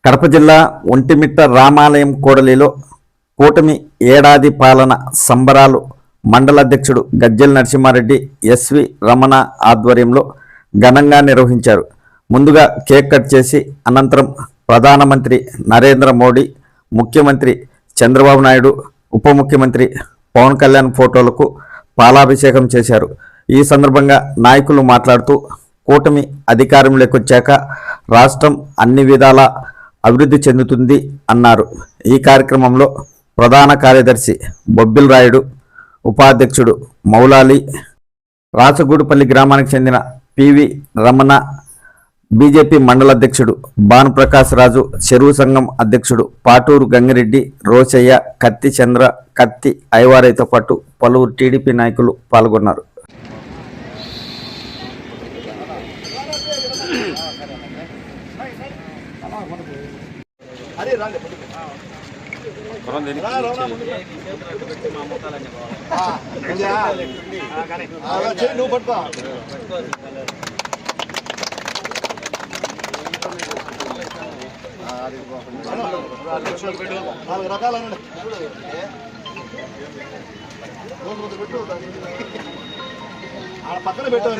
కడప జిల్లా ఒంటిమిట్ట రామాలయం కూడలిలో కూటమి ఏడాది పాలన సంబరాలు మండల అధ్యక్షుడు గజ్జెల నరసింహారెడ్డి, ఎస్వి రమణ ఆధ్వర్యంలో ఘనంగా నిర్వహించారు. ముందుగా కేక్ కట్ చేసి అనంతరం ప్రధానమంత్రి నరేంద్ర మోడీ, ముఖ్యమంత్రి చంద్రబాబు నాయుడు, ఉప ముఖ్యమంత్రి పవన్ కళ్యాణ్ ఫోటోలకు పాలాభిషేకం చేశారు. ఈ సందర్భంగా నాయకులు మాట్లాడుతూ కూటమి అధికారంలోకి వచ్చాక రాష్ట్రం అన్ని విధాలా అభివృద్ధి చెందుతుంది అన్నారు. ఈ కార్యక్రమంలో ప్రధాన కార్యదర్శి బొబ్బిల్ రాయుడు, ఉపాధ్యక్షుడు మౌలాలి, రాచగూడుపల్లి గ్రామానికి చెందిన పివి రమణ, బీజేపీ మండల అధ్యక్షుడు భానుప్రకాశ్ రాజు, చెరువు సంఘం అధ్యక్షుడు పాటూరు గంగిరెడ్డి, రోషయ్య, కత్తి చంద్ర, కత్తి ఐవారైతో పాటు పలువురు టీడీపీ నాయకులు పాల్గొన్నారు. పక్కన పెట్టారు